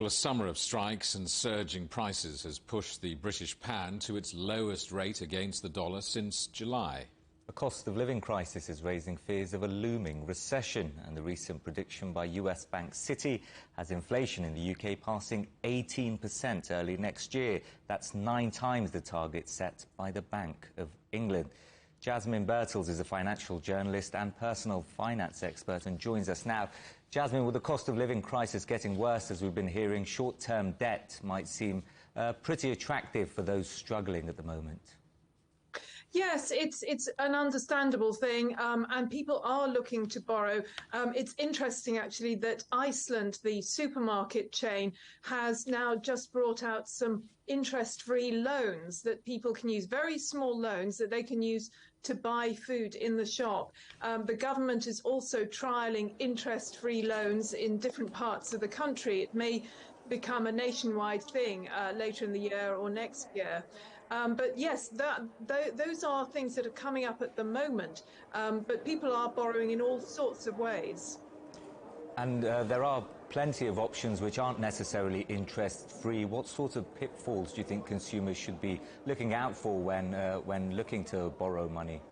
Well, a summer of strikes and surging prices has pushed the British pound to its lowest rate against the dollar since July. The cost of living crisis is raising fears of a looming recession, and the recent prediction by US bank Citi has inflation in the UK passing 18% early next year. That's 9 times the target set by the Bank of England. Jasmine Birtles is a financial journalist and personal finance expert and joins us now. Jasmine, with the cost of living crisis getting worse, as we've been hearing, short-term debt might seem pretty attractive for those struggling at the moment. Yes, it's an understandable thing, and people are looking to borrow. It's interesting, actually, that Iceland, the supermarket chain, has now just brought out some interest-free loans that people can use, very small loans that they can use to buy food in the shop. The government is also trialling interest-free loans in different parts of the country. It may become a nationwide thing later in the year or next year. But yes, those are things that are coming up at the moment. But people are borrowing in all sorts of ways. And there are plenty of options which aren't necessarily interest-free. What sort of pitfalls do you think consumers should be looking out for when looking to borrow money?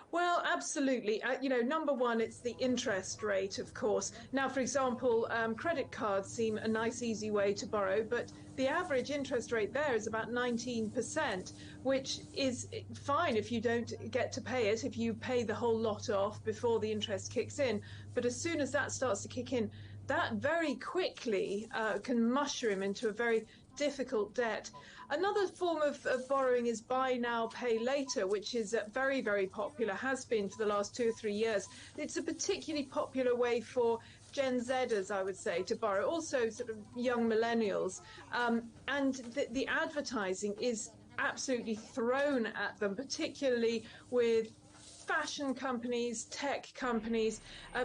Well, absolutely. Number one, it's the interest rate, of course. Now, for example, credit cards seem a nice, easy way to borrow, but the average interest rate there is about 19%, which is fine if you don't get to pay it, if you pay the whole lot off before the interest kicks in. But as soon as that starts to kick in, that very quickly can mushroom into a very difficult debt. Another form of borrowing is buy now, pay later, which is very, very popular, has been for the last 2 or 3 years. It's a particularly popular way for Gen Zers, I would say, to borrow, also sort of young millennials. And the advertising is absolutely thrown at them, particularly with fashion companies, tech companies.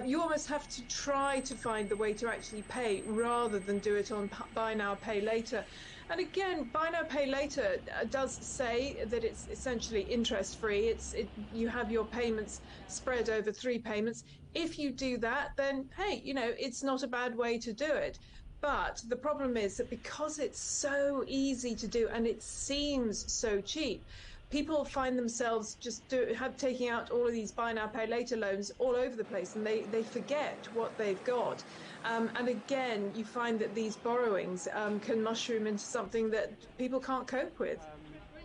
You almost have to try to find the way to actually pay rather than do it on buy now, pay later. And again, buy now, pay later does say that it's essentially interest-free. You have your payments spread over 3 payments. If you do that, then, hey, it's not a bad way to do it. But the problem is that because it's so easy to do and it seems so cheap, people find themselves just taking out all of these buy now, pay later loans all over the place, and they forget what they've got. And again, you find that these borrowings can mushroom into something that people can't cope with.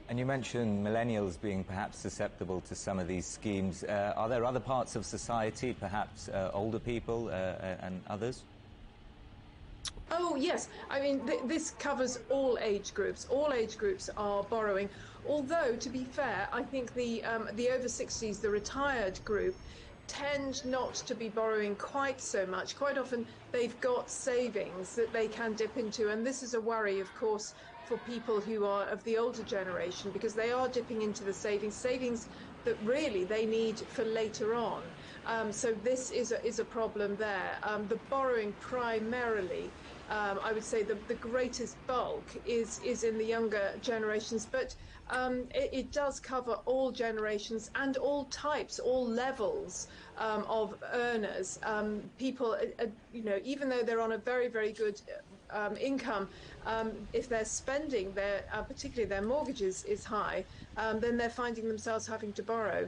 And you mentioned millennials being perhaps susceptible to some of these schemes. Are there other parts of society, perhaps older people and others? Oh, yes. I mean, this covers all age groups. All age groups are borrowing. Although, to be fair, I think the over 60s, the retired group, tend not to be borrowing quite so much. Quite often, they've got savings that they can dip into. And this is a worry, of course, for people who are of the older generation, because they are dipping into the savings that really they need for later on. So this is a problem there. The borrowing primarily, I would say the greatest bulk is in the younger generations, but it does cover all generations and all types, all levels of earners. People, even though they're on a very, very good income, if their spending, particularly their mortgages, is high, then they're finding themselves having to borrow.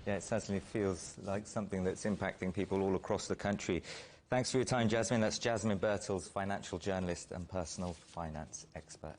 Yeah, it certainly feels like something that's impacting people all across the country. Thanks for your time, Jasmine. That's Jasmine Birtles, financial journalist and personal finance expert.